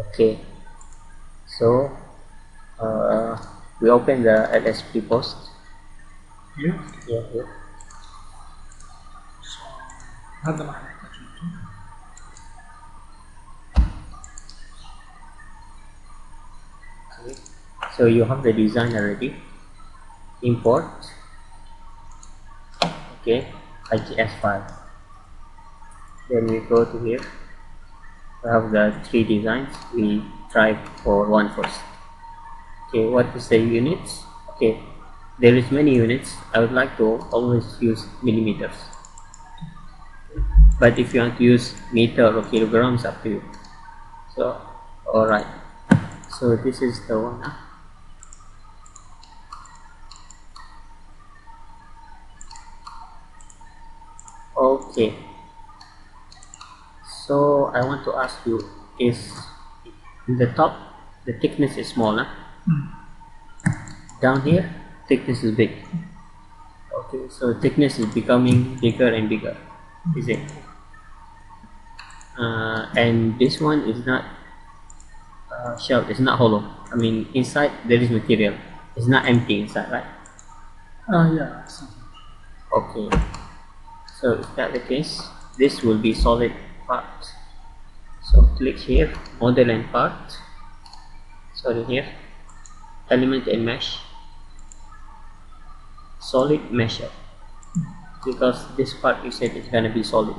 Okay, so we open the ls-prepost here. here. So هذا ما احنا نحتاجه. Okay. So you have the design already. Import. Okay, IGS file. Then we go to here. We have the three designs. We try for one first. Okay, what is the units? Okay, there is many units. I would like to always use millimeters, but if you want to use meter or kilograms, up to you. So alright, so this is the one. Okay, so I want to ask you, is in the top the thickness is smaller, down here thickness is big. Okay, so thickness is becoming bigger and bigger, is it? And this one is not shelled, it's not hollow. I mean, inside there is material, it's not empty inside, right? Yeah. Okay, so if that the case, this will be solid part. So click here, model and part, sorry, here, element and mesh, solid measure, because this part you said is gonna be solid.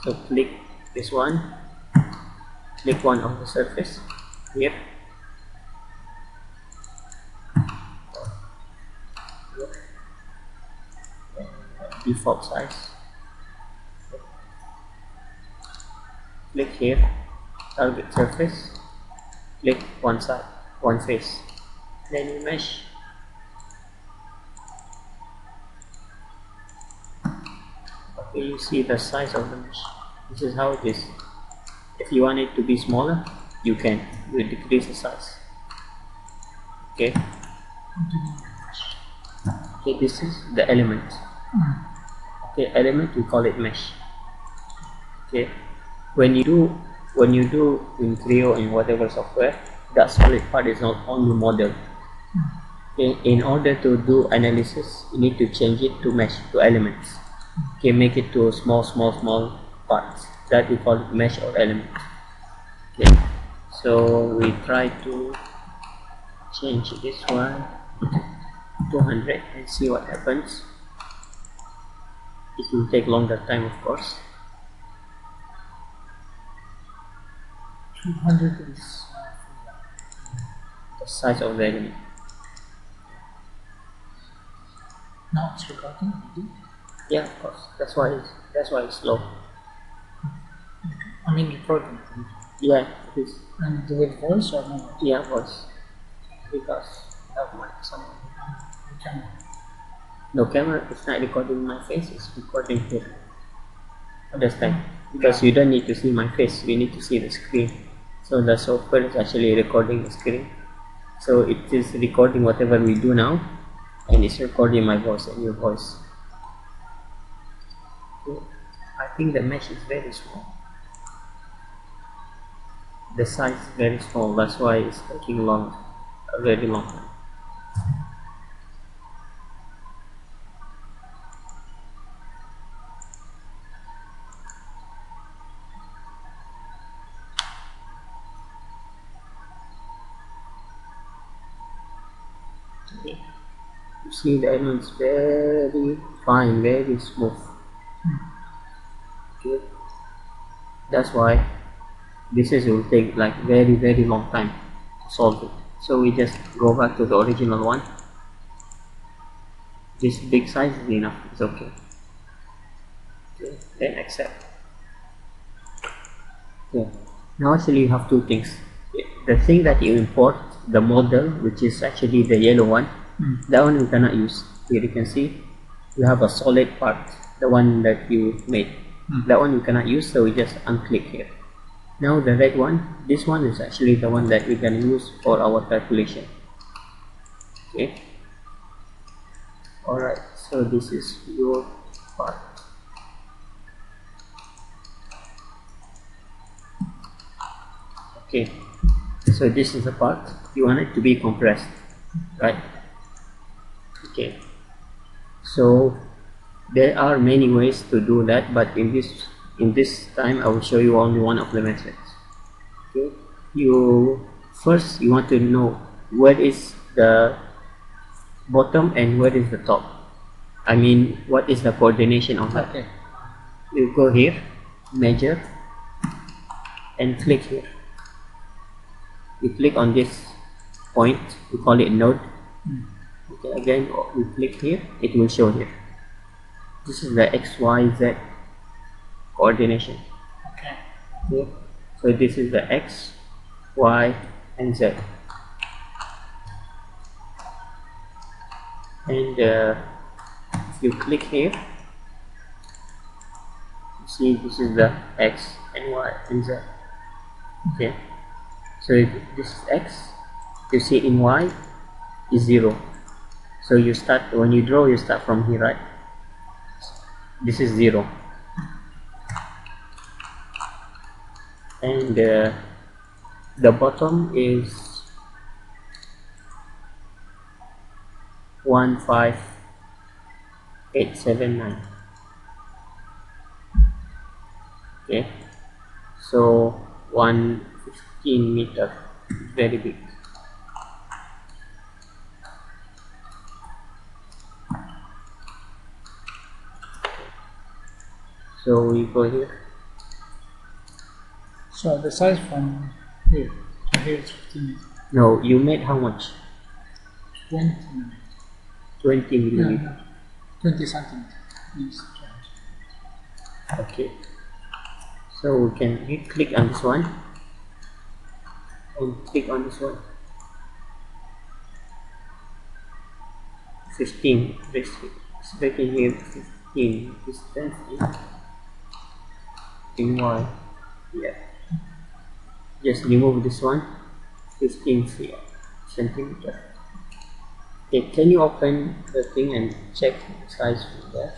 So click this one, click one on the surface here, default size, click here, target surface, click one side, one face, then you mesh. Okay, you see the size of the mesh. This is how it is. If you want it to be smaller, you can. You decrease the size. Okay. Okay, this is the element. Okay, element we call it mesh. Okay. When you do in Creo in whatever software, that solid part is not on the model. Okay, in order to do analysis, you need to change it to mesh, to elements. Okay, make it to small parts. That we call it mesh or element. Okay, so we try to change this one to 200 and see what happens. It will take longer time, of course. 200 is The size of the element. now it's recording. Yeah, of course. That's why it's slow. I mean recording. Yeah, it is. And with voice or no? Yeah, voice. Because I have my some. Camera. No, camera is not recording my face, it's recording here. Understand? Because you don't need to see my face, you need to see the screen. So the software is actually recording the screen. So it is recording whatever we do now, and it's recording my voice and your voice. Okay. I think the mesh is very small. The size is very small, that's why it's taking a very long time. Okay. You see the elements very fine, very smooth. Okay. That's why this will take like very long time to solve it. So we just go back to the original one. This big size is enough, it's okay. Okay, then accept. Okay. Now actually you have two things. The thing that you import, the model, which is actually the yellow one, that one we cannot use. Here you can see you have a solid part, the one that you made. That one we cannot use, so we just unclick here. Now the red one, this one is actually the one that we can use for our calculation. Okay. Alright, so this is your part. Okay, so this is the part you want it to be compressed, right? Okay, so there are many ways to do that, but in this time I will show you only one of the methods. Okay, you want to know where is the bottom and where is the top. I mean, what is the coordination of that? Okay. You go here, measure, and click here. You click on this point, we call it node. Okay, again we click here, it will show here. This is the X, Y, Z coordination. Okay. Okay, so this is the X, Y, and Z. And if you click here, you see this is the X and Y and Z. Okay, so this is X, you see in Y is 0. So you start, when you draw, you start from here, right? This is 0. And the bottom is 15879. Okay, so 115 meter, very big. So we go here. So the size from here to here is 15 meters. No, you made how much? 20 meters. 20 No, millimeter. no. 20 centimeters. Yes. Okay, so we can click on this one and click on this one. 15, making here 15 distance in Y. Yeah, just remove this one. 15 centimeter. Okay, can you open the thing and check the size from there?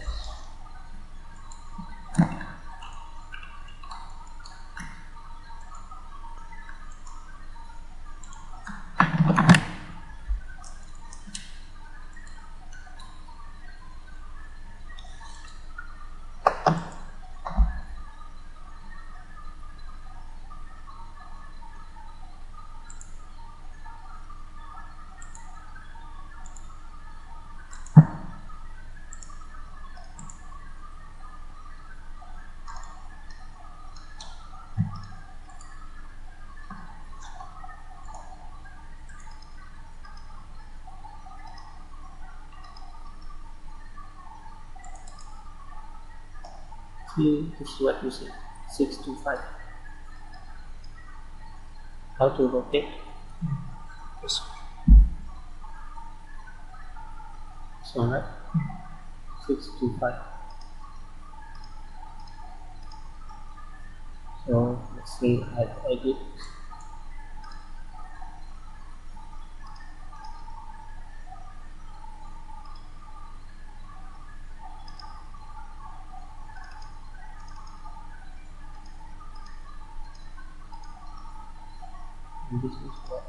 See, this is what you see, 625. How to rotate? Yes. This one, right? 625. So let's say I edit. And this is what.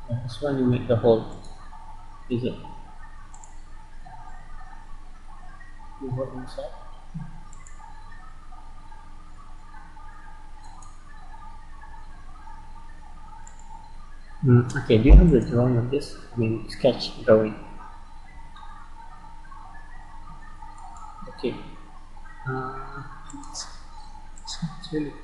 Yeah, this one you make the hole. Is it? You go inside. Okay, do you have the drawing of this? I mean, sketch drawing. Okay. It's really cool.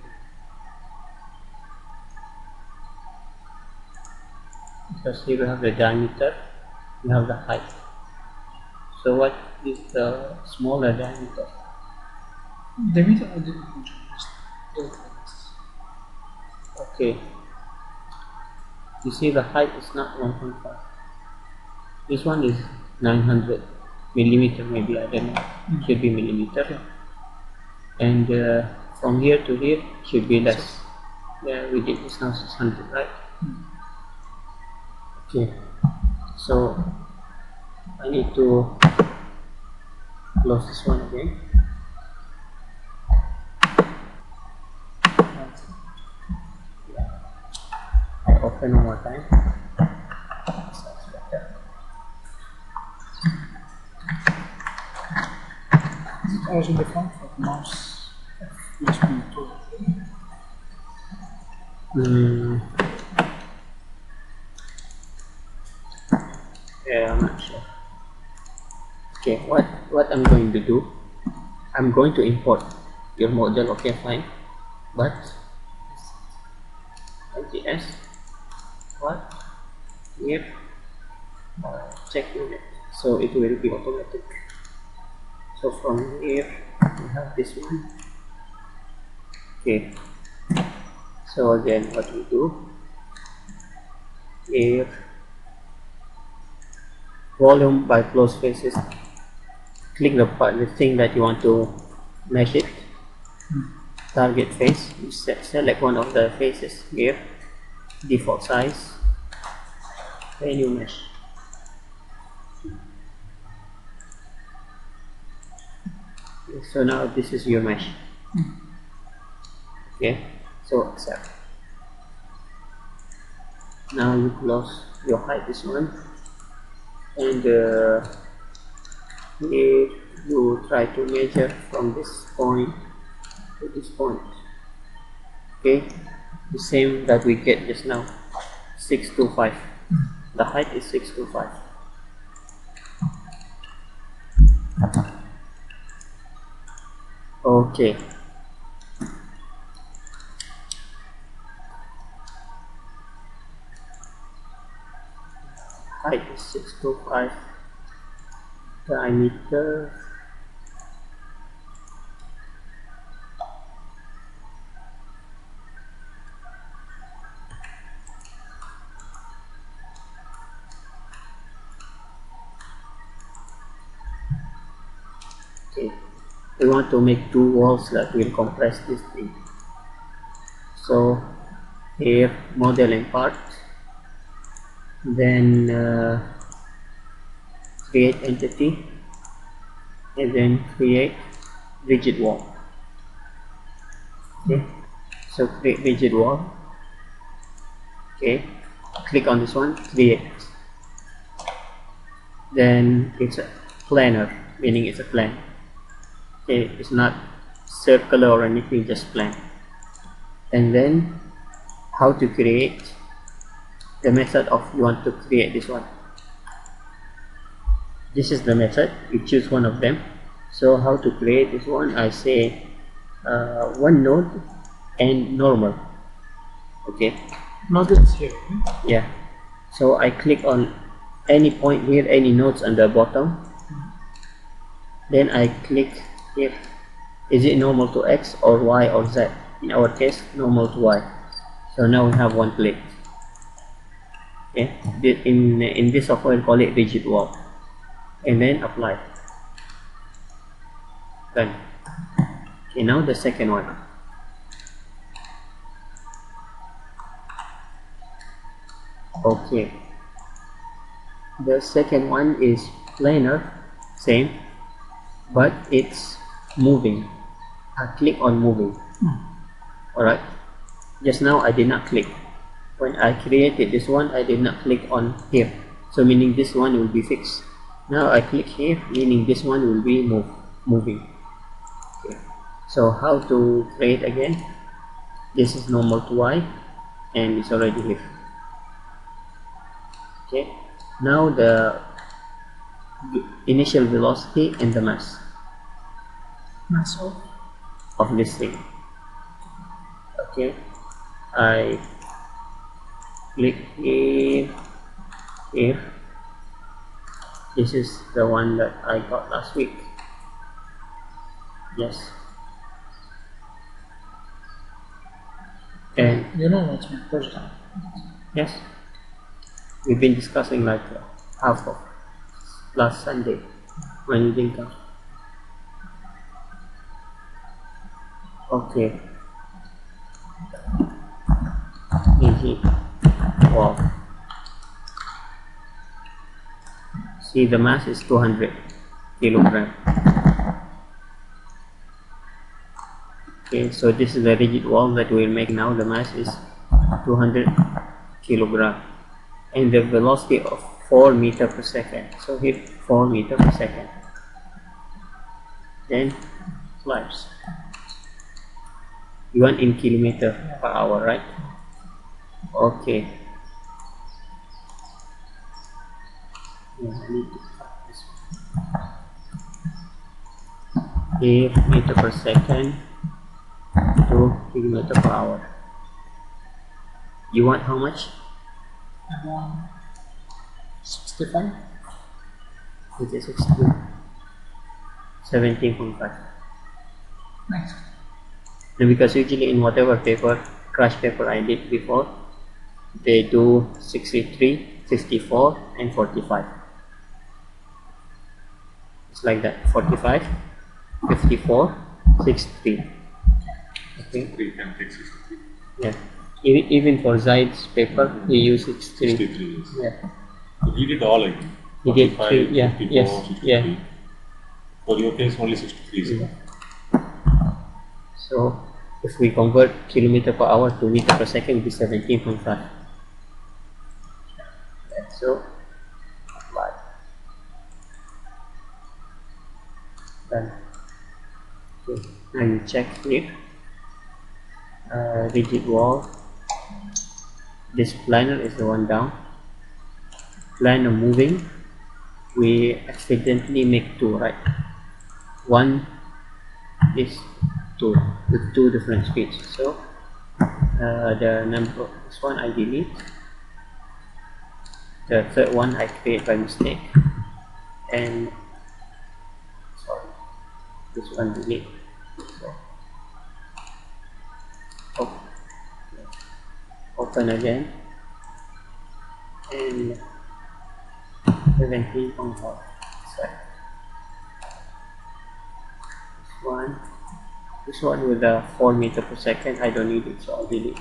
Because here you have the diameter, you have the height. So what is the smaller diameter? The meter I didn't just Okay. You see the height is not 1.5. This one is 900 millimeter, maybe, I don't know. Should be millimeter. And from here to here should be less. Yeah, we did this now 600, right? Okay. So I need to close this one again. open one more time. It's also different for the mouse USB tool. Yeah, I'm not sure. Okay, what I'm going to do, I'm going to import your model. Okay, fine, but ls what if check unit, so it will be automatic. So from here we have this one. Okay, so again what we do here, volume by closed faces, click the thing that you want to mesh it, target face, you select one of the faces here, default size, then you mesh. Okay, so now this is your mesh. Okay, so accept. Now you close, you hide this one, and here you try to measure from this point to this point. Okay, the same that we get just now, 625. The height is 625. Okay. Height is 625. Diameter okay. We want to make two walls that will compress this thing. So here model and part, then create entity, and then create rigid wall. Okay, so create rigid wall. Okay, click on this one, create. Then it's a planar, meaning it's a plane. Okay, it's not circular or anything, just plane. And then how to create the method of you want to create this one. This is the method, you choose one of them. So how to create this one, I say one node and normal. Okay, Not this here. yeah, so I click on any point here, any nodes on the bottom, then I click here, is it normal to X or Y or Z? In our case, normal to Y. So now we have one plate. Okay, in this software we call it rigid wall, and then apply. Done. Okay, now the second one. Okay, the second one is planar, same, but it's moving. I click on moving. Alright, just now I did not click. When I created this one, I did not click on here, so meaning this one will be fixed. Now I click here, meaning this one will be moving. Okay. So how to create again? This is normal to Y, and it's already left. Okay, now the initial velocity and the mass of this thing. Okay, I click here. This is the one that I got last week. Yes, and You know what's my first time? yes, we've been discussing like half of last Sunday when you didn't come. Okay, easy. Wow, see, the mass is 200 kilogram. Okay, so this is the rigid wall that we'll make now. The mass is 200 kilogram, and the velocity of 4 meter per second. So here 4 meter per second. Then flies. You want in kilometer per hour, right? Okay. Yeah, I need to cut this one. Here meter per second to kilometer per hour. You want how much? 65. It is 17.5. Nice. And because usually in whatever paper, crash paper I did before, they do 63, 54 and 45. It's like that, 45, 54, 63. Okay. 3 can take 63. Yeah. Even for Zaid's paper, he used 63. 63, yes. Yeah. So he did all again. He did 45, 3, yeah, 54, yes, 63. yeah. For your case, only 63. Yeah. So if we convert kilometer per hour to meter per second, it will be 17.5. Yeah, so apply. Done. Okay. Now you check here. Rigid wall. This planar is the one down. Planar moving. We accidentally make 2, right? One is 2 with 2 different speeds. So the number, this one I delete. The third one I create by mistake. And sorry, this one delete. So, open again. And 17.5. This one with a 4 meter per second, I don't need it, so I'll delete.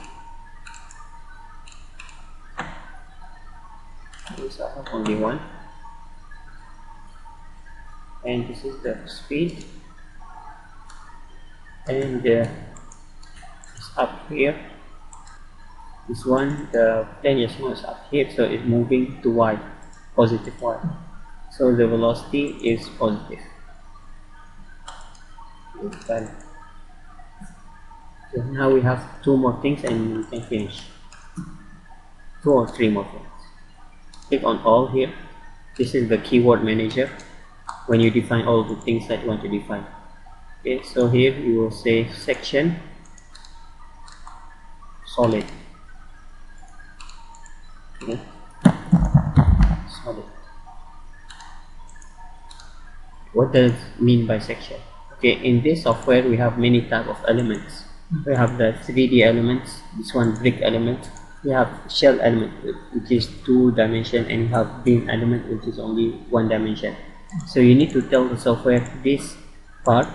This I have only one. And this is the speed. And it's up here. This one, the plane is not up here, so it's moving to y, positive y. So the velocity is positive. Done. So now we have 2 more things and we can finish. 2 or 3 more things. Click on all here. This is the keyword manager when you define all the things that you want to define. Okay, so here you will say section solid. Okay. Solid. What does it mean by section? Okay, in this software we have many types of elements. We have the 3D elements, this one brick element. We have shell element, which is 2 dimension, and we have beam element, which is only 1 dimension. So you need to tell the software this part,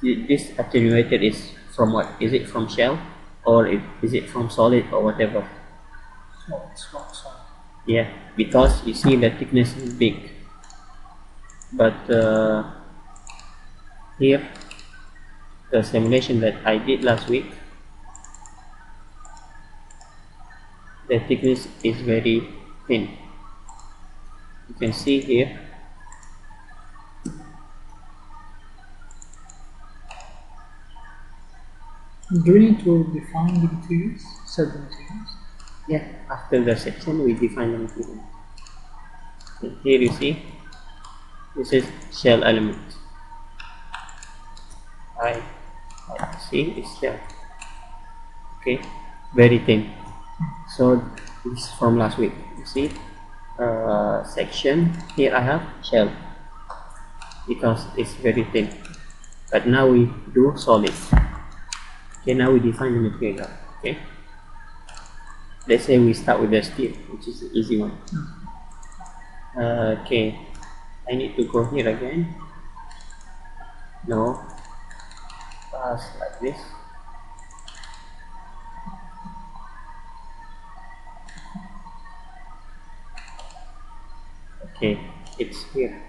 this attenuator is from what? Is it from shell, or is it from solid, or whatever? So it's not solid. Yeah, because you see the thickness is big, but here the simulation that I did last week, the thickness is very thin. You can see here. Do we need to define the materials? Set the materials? Yeah, after the section we define the material. Here you see, this is shell element. I see it's shell. Okay, very thin. So this is from last week. You see, section here I have shell because it's very thin. But now we do solid. Okay, now we define the material. Okay, let's say we start with the steel, which is the easy one. Okay, I need to go here again. No, pass like this. Okay, it's here.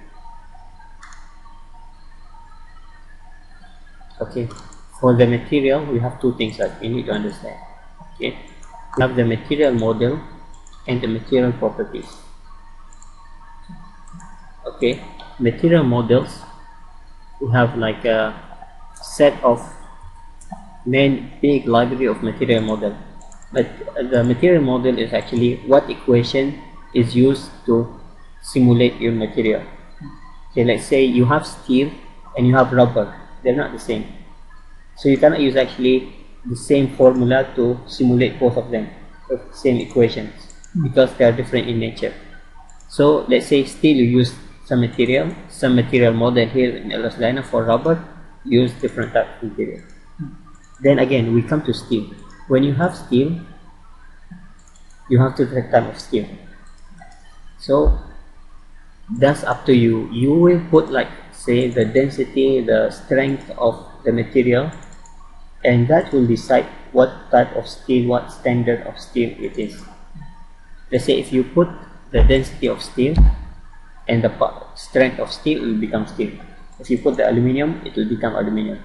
Okay, for the material we have 2 things that we need to understand. Okay, we have the material model and the material properties. Okay, material models, we have like a set of main big library of material model, but the material model is actually what equation is used to simulate your material. Okay, let's say you have steel and you have rubber, they're not the same, so you cannot use actually the same formula to simulate both of them, the same equations, because they are different in nature. So let's say steel, you use some material model here in ls-dyna. For rubber, use different type of material. Then again, we come to steel. When you have steel, you have different type of steel. So that's up to you. You will put, like, say, the density, the strength of the material, and that will decide what type of steel, what standard of steel it is. Let's say if you put the density of steel and the strength of steel, it will become steel. If you put the aluminum, it will become aluminum.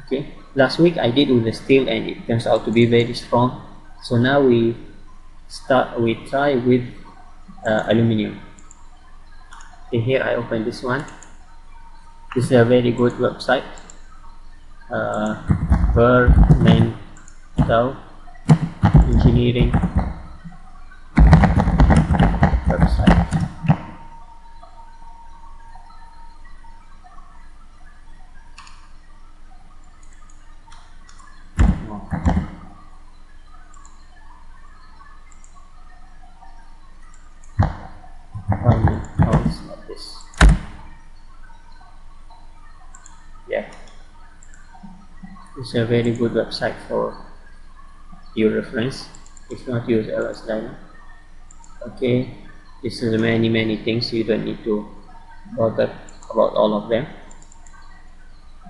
Okay, last week I did with the steel and it turns out to be very strong, so now we try with aluminum. Okay, here I open this one. This is a very good website, varmitnal engineering website. Like this. Yeah, it's a very good website for your reference if not use ls-dyna. Okay, this is many things, you don't need to bother about all of them.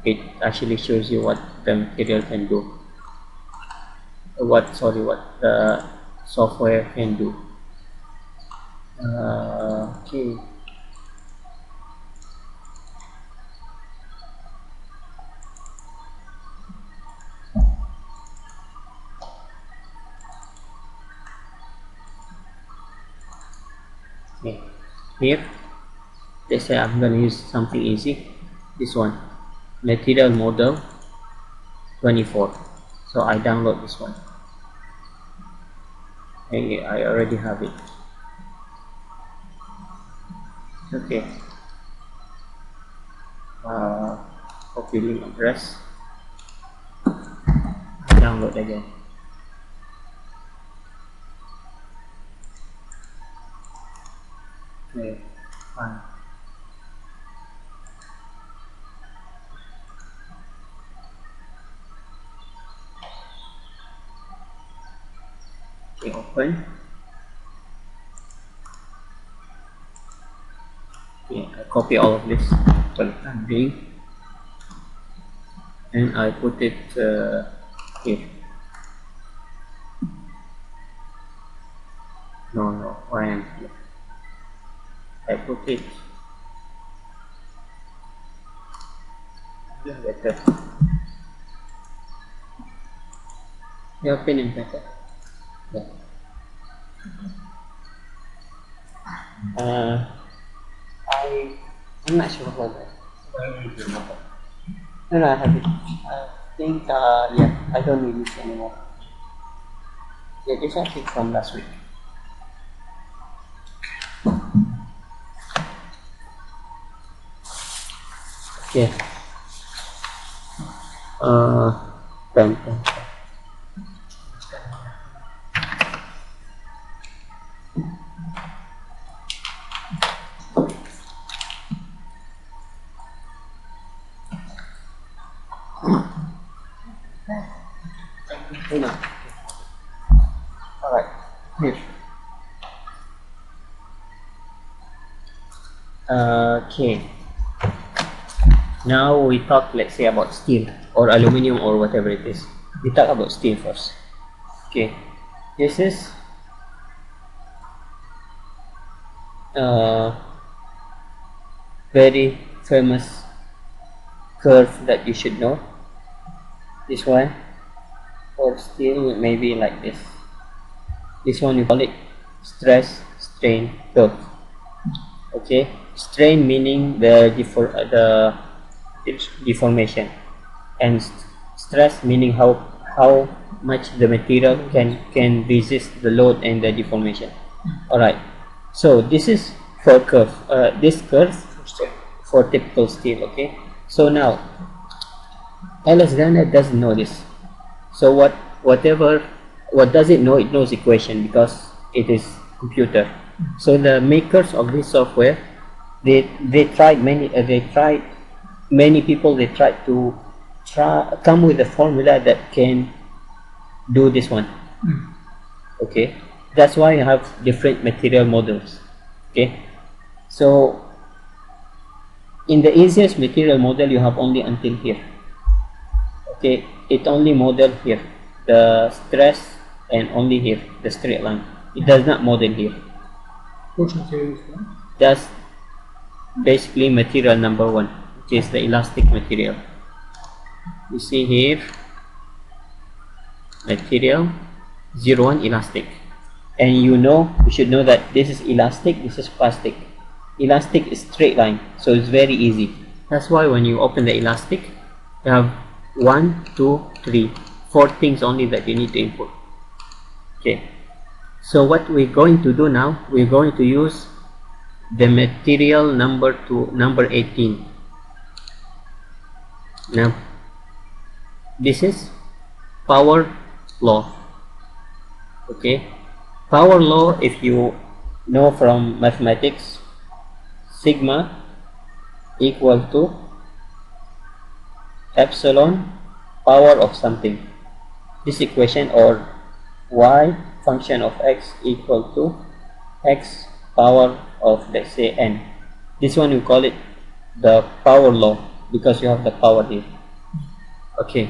It actually shows you what the material can do, what the software can do. Okay, here let's say I'm gonna use something easy, this one, material model 24. So I download this one. Hey, I already have it. Okay, copy link address, download again. Okay, fine. Okay, open. Okay, I copy all of this for the time being, and I put it here. No, why am here? I put it better. Your pen is better. Yeah. I'm not sure about that. No, I have it. I think, yeah, I don't need this anymore. Yeah, this I think from last week. Okay. Pen. Alright, here. Okay. Now we talk, let's say, about steel or aluminum or whatever it is. We talk about steel first. Okay. This is very famous curve that you should know. This one for steel maybe like this. This one we call it stress, strain, curve. Okay, strain meaning the deformation, and stress meaning how much the material can resist the load and the deformation. All right, so this is for curve. This curve for typical steel. Okay, so now ls-dyna doesn't know this. So what does it know? It knows equation because it is computer. So the makers of this software, they tried many people. They tried to come with a formula that can do this one. Okay, that's why you have different material models. Okay, so in the easiest material model, you have only until here. Okay, it only model here the stress, and only here the straight line. It does not model here. Which material is that? That's basically material number 1, which is the elastic material. You see here, material 01 elastic, and you should know that this is elastic, this is plastic. Elastic is straight line, so it's very easy. That's why when you open the elastic, you have 1, 2, 3, 4 things only that you need to input. Okay, so what we're going to do now, we're going to use the material number 18. Now this is power law. Okay, power law, if you know from mathematics, sigma equal to epsilon power of something. This equation, or y function of x equal to x power of, let's say, n. This one we call it the power law because you have the power here. Okay,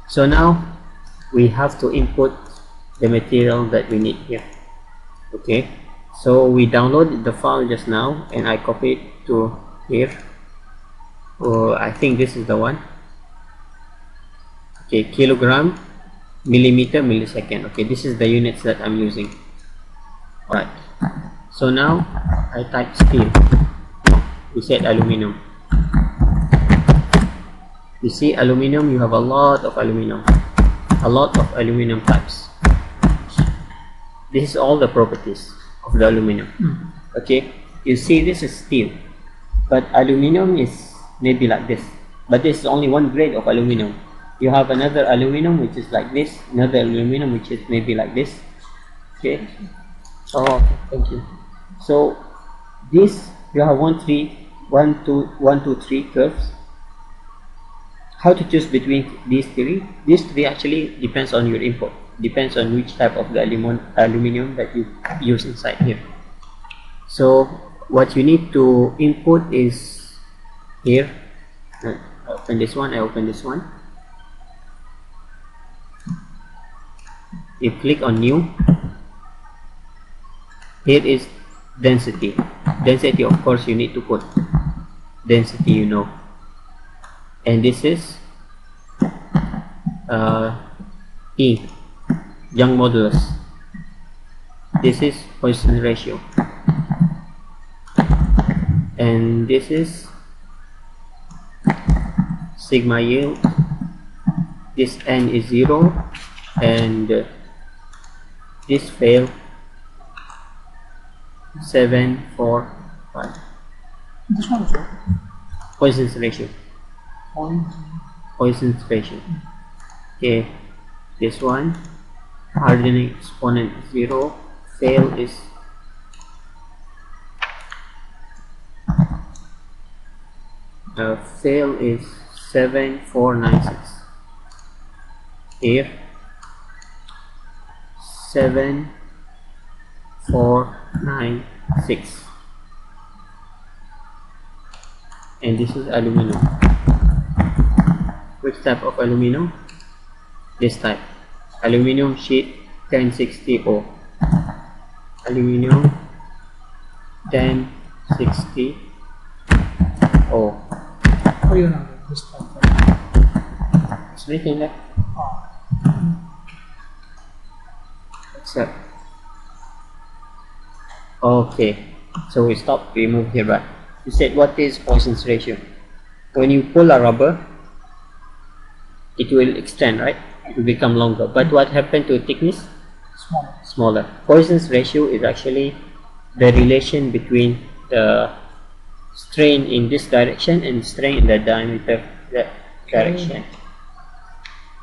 so now we have to input the material that we need here. Okay, so we downloaded the file just now and I copied it to here. I think this is the one. Okay, kilogram, millimeter, millisecond. Okay, this is the units that I'm using. Alright, so now I type steel. We said aluminum. You see aluminum, you have a lot of aluminum types. This is all the properties of the aluminum. Okay, you see this is steel, but aluminum is maybe like this, but this is only one grade of aluminum. You have another aluminum which is like this, another aluminum which is maybe like this. Okay, oh, thank you. So this, you have 1, 2, 3 curves. How to choose between these three? These three actually depends on your input, depends on which type of the aluminum that you use inside here. So what you need to input is here. I open this one, I open this one. You click on new. Here is density. Density, of course, you need to put density, you know. And this is E, Young modulus. This is Poisson ratio, and this is sigma yield. This n is 0, and this fail 7, 4, 5. This one is what? Poisson's ratio. Poisson's ratio. Okay, this one, hardening exponent 0, fail is fail is 7496. Here 7496, and this is aluminum. Which type of aluminum? This type, aluminum sheet 1060O. Aluminum 1060O. How you know this type? It's written there. Accept. Okay, so we stop, we move here back. You said what is Poisson's ratio? When you pull a rubber, it will extend, right? It will become longer. But what happened to thickness? Smaller. Smaller. Poisson's ratio is actually the relation between the strain in this direction and strain in the diameter that direction.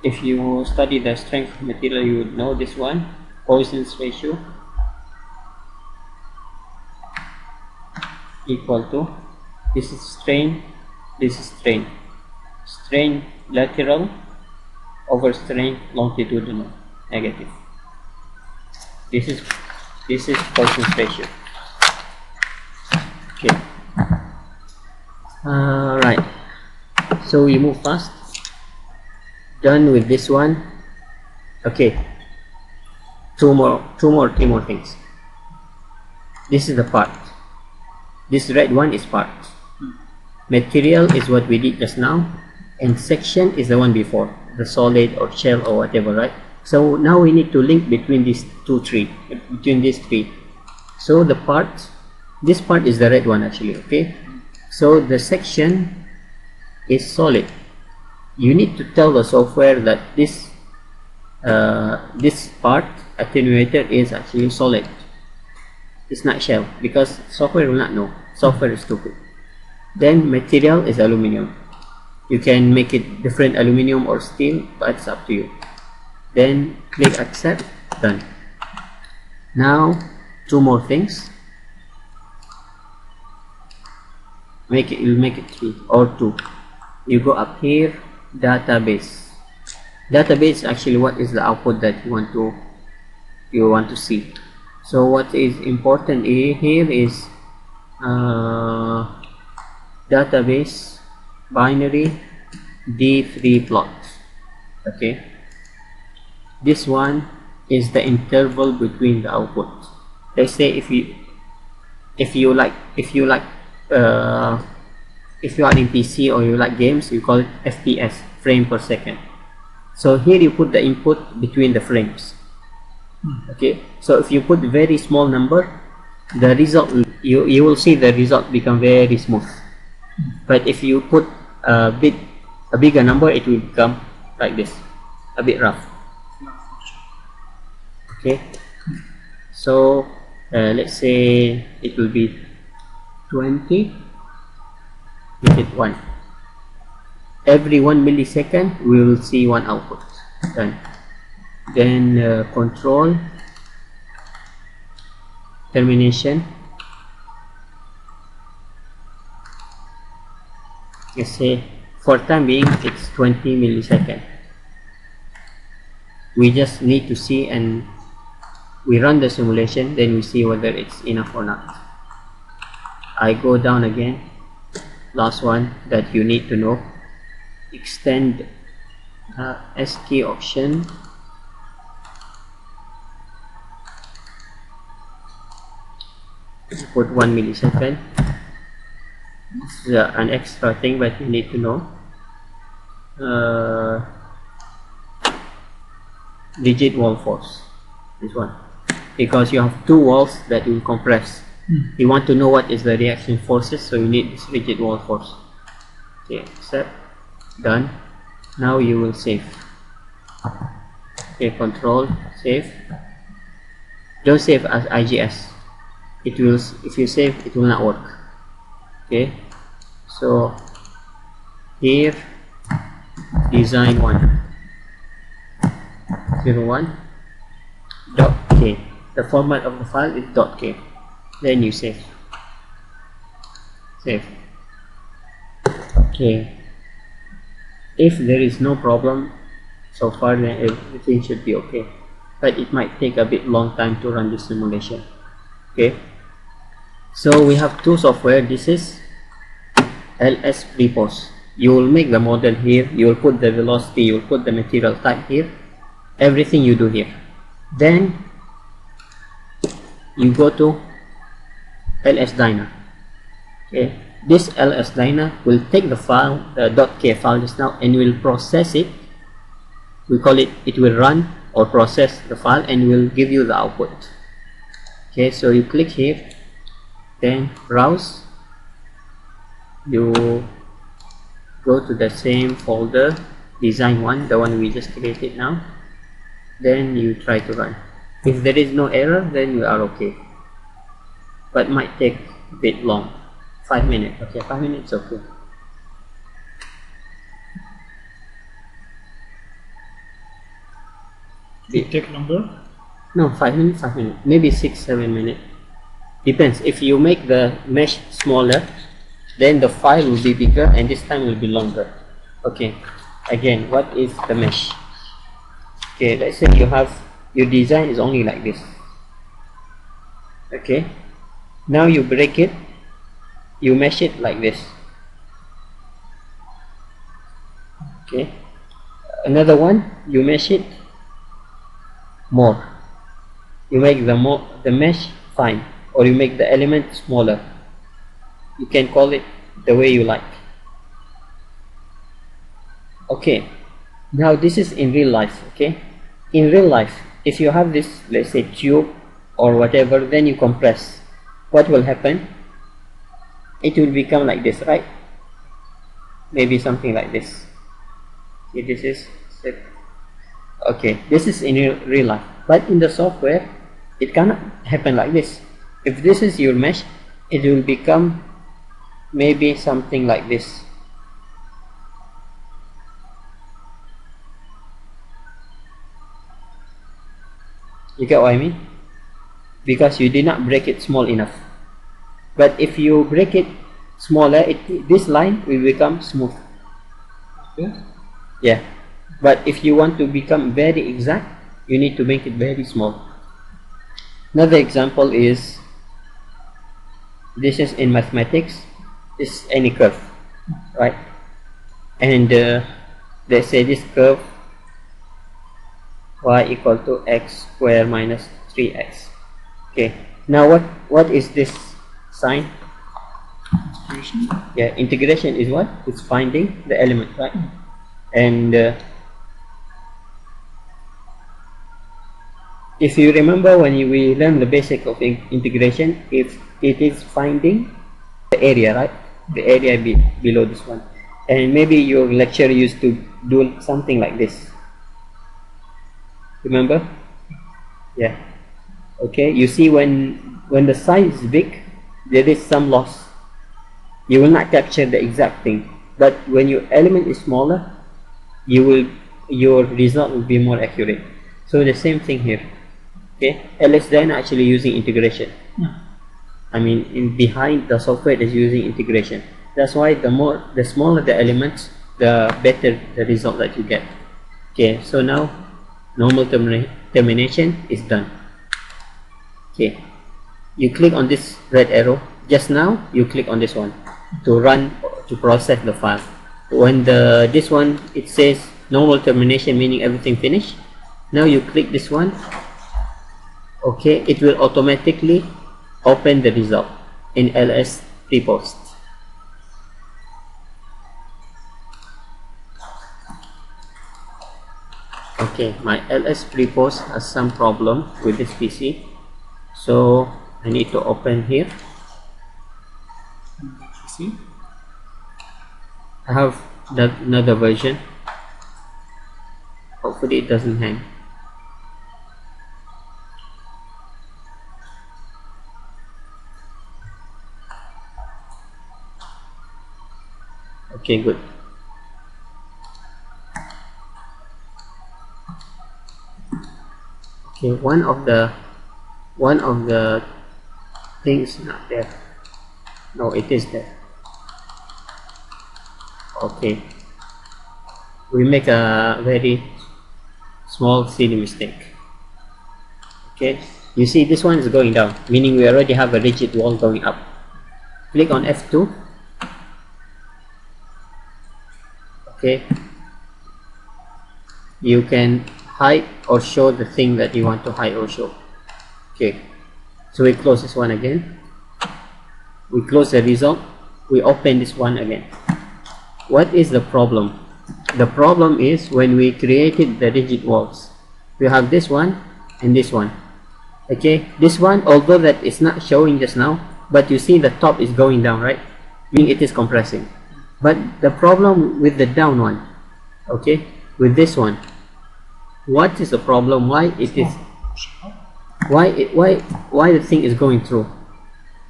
If you study the strength of material, you would know this one, Poisson's ratio equal to, this is strain, this is strain. Strain lateral over strain longitudinal, negative. This is Poisson's ratio. Okay. Right. So we move fast. Done with this one. Okay. Three more things. This is the part. This red one is part. Material is what we did just now, and section is the one before, the solid or shell or whatever, right? So now we need to link between these between these three. So the part, this part is the red one actually, okay? So the section is solid. You need to tell the software that this part attenuator is actually solid. It's not shell, because software will not know. Software is stupid. Then material is aluminum. You can make it different aluminum or steel, but it's up to you. Then click accept, done. Now two more things. You'll make it 3 or 2. You go up here, database. Database actually what is the output that you want to see. So what is important here is database binary D3 plot. Okay, this one is the interval between the output. Let's say if you are in PC or you like games, you call it FPS, frame per second. So here you put the input between the frames. Okay, so if you put very small number, the result you will see the result become very smooth. But if you put a bigger number, it will become like this, a bit rough. Okay, so let's say it will be 20, make it 1. Every 1 millisecond we will see one output. Done. Then control termination. Let's say for time being it's 20 millisecond. We just need to see, and we run the simulation, then we see whether it's enough or not. I go down again. Last one that you need to know, extend SK option. Put 1 millisecond. This is an extra thing, but you need to know. Rigid wall force, this one, because you have 2 walls that will compress. You want to know what is the reaction forces, so you need this rigid wall force. Okay, accept, done. Now you will save. Okay, control, save. Don't save as IGS. It will, if you save, it will not work. Okay, so here design 01 .k. The format of the file is .k. Then you save. Okay, if there is no problem so far, then everything should be okay, but it might take a bit long time to run this simulation. Okay, so we have 2 software. This is ls-prepost. You will make the model here, you will put the velocity, you will put the material type here, everything you do here. Then you go to ls-dyna. Okay, this ls-dyna will take the file, the .k file just now, and will process it. We call it, it will run or process the file and will give you the output. Okay. Okay, so you click here, then browse, you go to the same folder, design one, the one we just created now, then you try to run. If there is no error, then you are okay, but might take a bit long. 5 minutes. Okay, 5 minutes. Okay. It take longer? No, 5 minutes, 5 minutes, maybe 6-7 minutes. Depends. If you make the mesh smaller, then the file will be bigger and this time will be longer. Okay. Again, what is the mesh? Okay, let's say you have your design is only like this. Okay. Now you break it, you mesh it like this. Okay. Another one, you mesh it more. You make the mesh fine, or you make the element smaller. You can call it the way you like. Okay. Now this is in real life. Okay. In real life, if you have this, let's say tube or whatever, then you compress. What will happen? It will become like this, right? Maybe something like this. See, this is okay. This is in real life, but in the software, it cannot happen like this. If this is your mesh, it will become maybe something like this. You get what I mean? Because you did not break it small enough. But if you break it smaller, this line will become smooth. Okay. Yeah. But if you want to become very exact, you need to make it very small. Another example is, this is in mathematics, this is any curve, right? And let's say this curve y equal to x square minus 3x. Okay, now what is this sign? Integration. Yeah, integration is what? It's finding the element, right? And if you remember when we learned the basic of integration, if it is finding the area, right? The area below this one. And maybe your lecturer used to do something like this. Remember? Yeah. Okay, you see when the size is big, there is some loss. You will not capture the exact thing. But when your element is smaller, your result will be more accurate. So the same thing here. Okay, ls-dyna actually using integration. I mean, behind the software is using integration. That's why the smaller the elements, the better the result that you get. Okay, so now normal termination is done. Okay, you click on this red arrow. Just now you click on this one to run, to process the file. When this one, it says normal termination, meaning everything finished. Now you click this one. Okay, it will automatically open the result in ls-prepost. Okay, my ls-prepost has some problem with this PC, so I need to open here. See? I have another version. Hopefully it doesn't hang. Okay, good. Okay, one of the things not there. No, it is there. Okay, we make a very small silly mistake. Okay, you see this one is going down, meaning we already have a rigid wall going up. Click on F2. Okay, you can hide or show the thing that you want to hide or show. Okay, so we close this one again. We close the result. We open this one again. What is the problem? The problem is when we created the rigid walls, we have this one and this one. Okay, this one, although that is not showing just now, but you see the top is going down, right? Meaning it is compressing. But the problem with the down one, okay, with this one, what is the problem? Why it is? Why the thing is going through?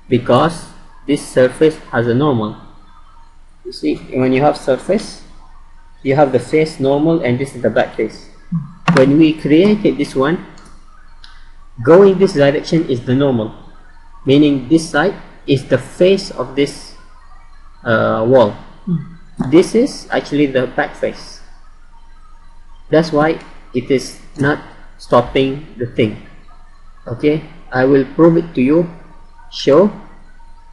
Because this surface has a normal. You see, when you have surface, you have the face normal, and this is the back face. When we created this one, going this direction is the normal, meaning this side is the face of this wall. This is actually the back face. That's why it is not stopping the thing. Okay, I will prove it to you.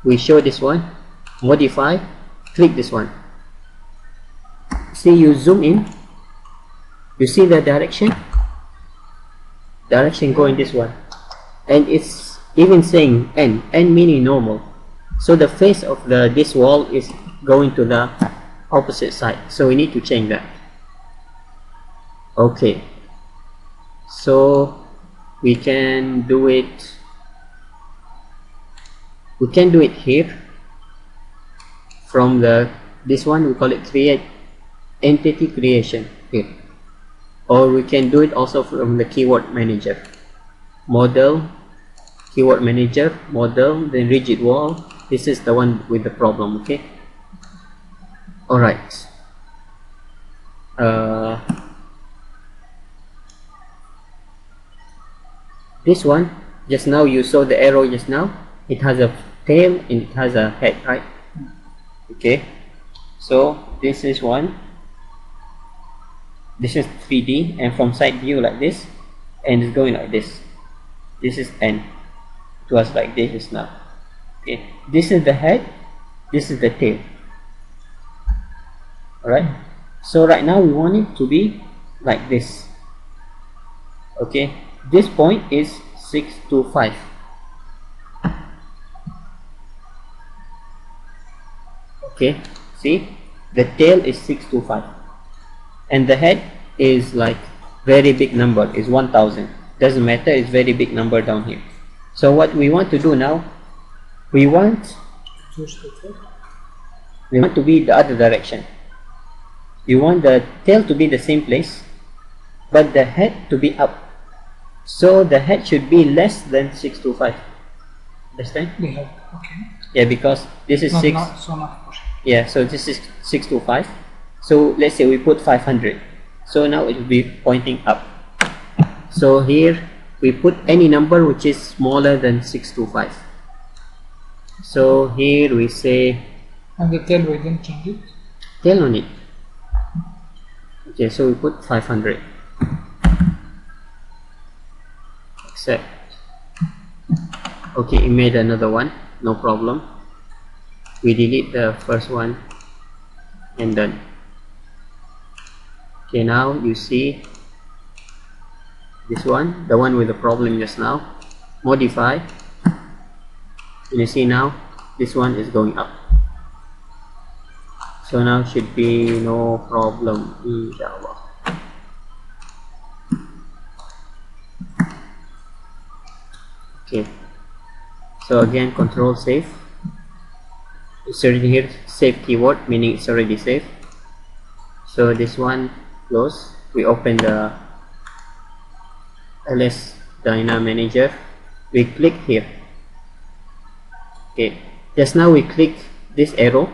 We show this one, modify, click this one. See, you zoom in, you see the direction going this one, and it's even saying N meaning normal. So the face of this wall is going to the opposite side, so we need to change that. Okay, so we can do it here from this one. We call it create entity creation here, or we can do it also from the keyword manager, model, keyword manager, model, then rigid wall. This is the one with the problem. Okay, all right. This one, just now you saw the arrow just now, it has a tail and it has a head, right? Okay, so this is one, this is 3D, and from side view like this, and it's going like this. This is N. It was like this just now. Okay, this is the head, this is the tail. Alright, so right now we want it to be like this. Okay, this point is 625. Okay, see, the tail is 625, and the head is like very big number, is 1000. Doesn't matter, it's very big number down here. So what we want to do now, we want to be the other direction. You want the tail to be the same place, but the head to be up. So the head should be less than 625. Understand? Yeah. Okay. Yeah, because this is yeah, so this is 625. So let's say we put 500. So now it will be pointing up. So here we put any number which is smaller than 625. So here we say, and the tail we didn't change it. Tail on it. Okay, so we put 500. Accept. Okay, it made another one, no problem. We delete the first one and done. Okay, now you see this one, the one with the problem just now. Modify, and you see now this one is going up. So now should be no problem, inshallah. Okay, so again, control save. It's already here, save keyword, meaning it's already saved. So this one close. We open the ls-dyna manager. We click here. Okay, just now we click this arrow,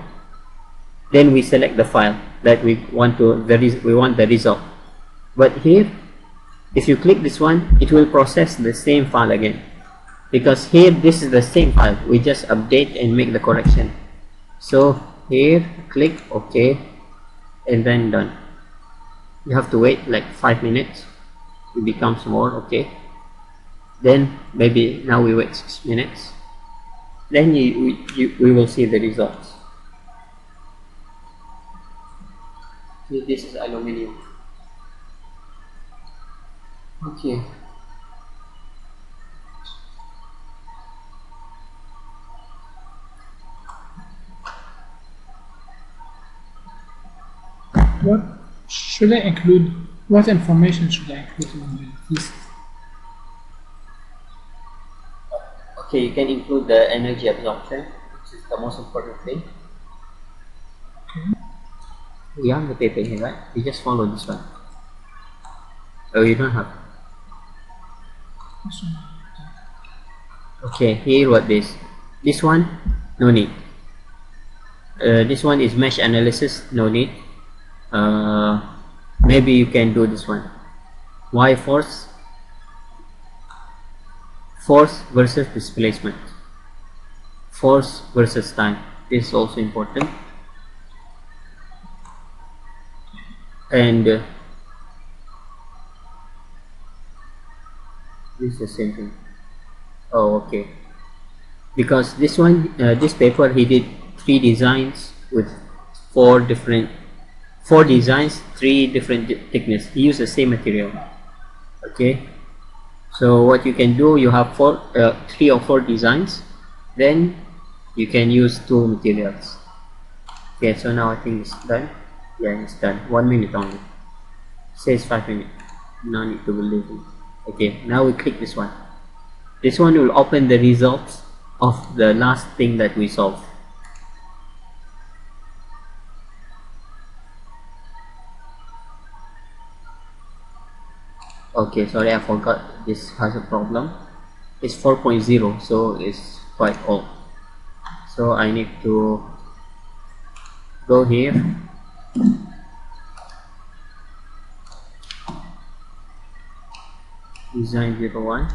then we select the file that we want the result. But here, if you click this one, it will process the same file again, because here this is the same file. We just update and make the correction. So here click OK, and then done. You have to wait like 5 minutes. It becomes more. Okay, then maybe now we wait 6 minutes, then we will see the results. This is aluminium. Okay, what should I include? What information should I include in the thesis? Okay, you can include the energy absorption, which is the most important thing. We have the paper here, right? You just follow this one. Oh, you don't have. Okay, here what this. This one, no need. This one is mesh analysis, no need. Maybe you can do this one. Y force versus displacement, force versus time. This is also important. And this is the same thing. Oh, okay. Because this one, this paper, he did 3 designs with 4 designs, 3 different thickness. He used the same material. Okay. So what you can do, you have 3 or 4 designs, then you can use 2 materials. Okay, so now I think it's done. Yeah, it's done. 1 minute only. It says 5 minutes. No need to believe it. Okay, now we click this one. This one will open the results of the last thing that we solved. Okay, sorry, I forgot this has a problem. It's 4.0, so it's quite old. So I need to go here. Design 01.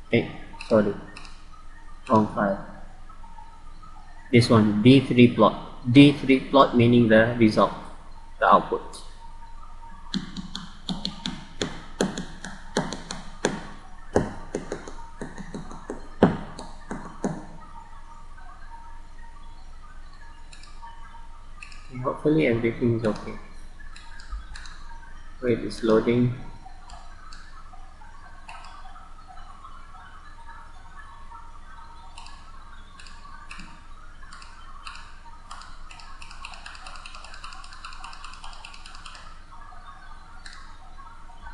Hey, sorry, wrong file. This one, D3 plot. D3 plot meaning the result, the output. Hopefully everything is okay. Wait, it's loading.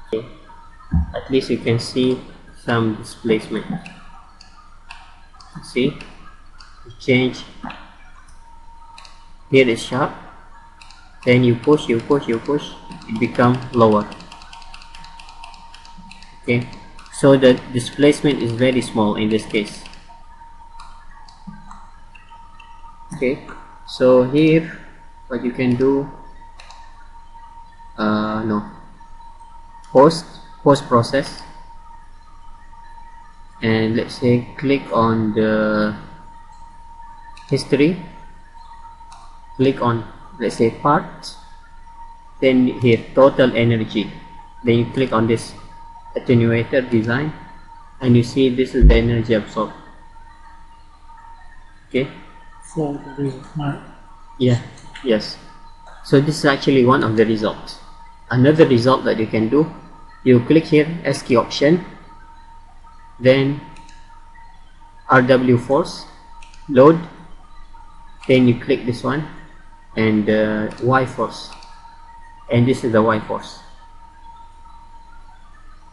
Okay. At least you can see some displacement. See, change. Here is sharp. Then you push, it becomes lower. Okay, so the displacement is very small in this case. Okay, so here what you can do, post process, and let's say click on the history, click on, let's say, parts, then here total energy, then you click on this attenuator design, and you see this is the energy absorbed. Okay, For the result. yeah, yes. So this is actually one of the results. Another result that you can do, you click here S key option, then RW force, load, then you click this one, and Y force, and this is the Y force.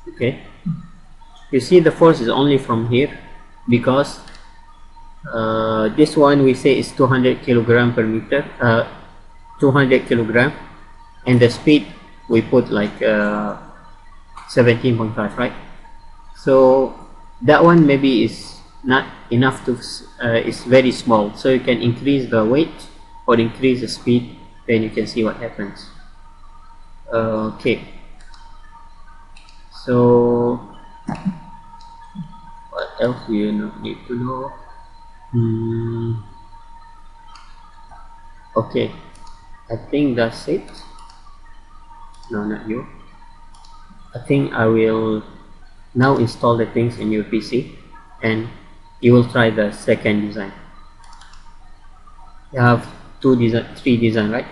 Okay, you see the force is only from here, because this one we say is 200 kilogram per meter, 200 kilogram, and the speed we put like 17.5, right? So that one maybe is not enough to, it's very small, so you can increase the weight or increase the speed, then you can see what happens. Okay, so what else do you need to know? Okay, I think that's it. No, not you. I think I will now install the things in your PC, and you will try the second design. You have 3 design, right?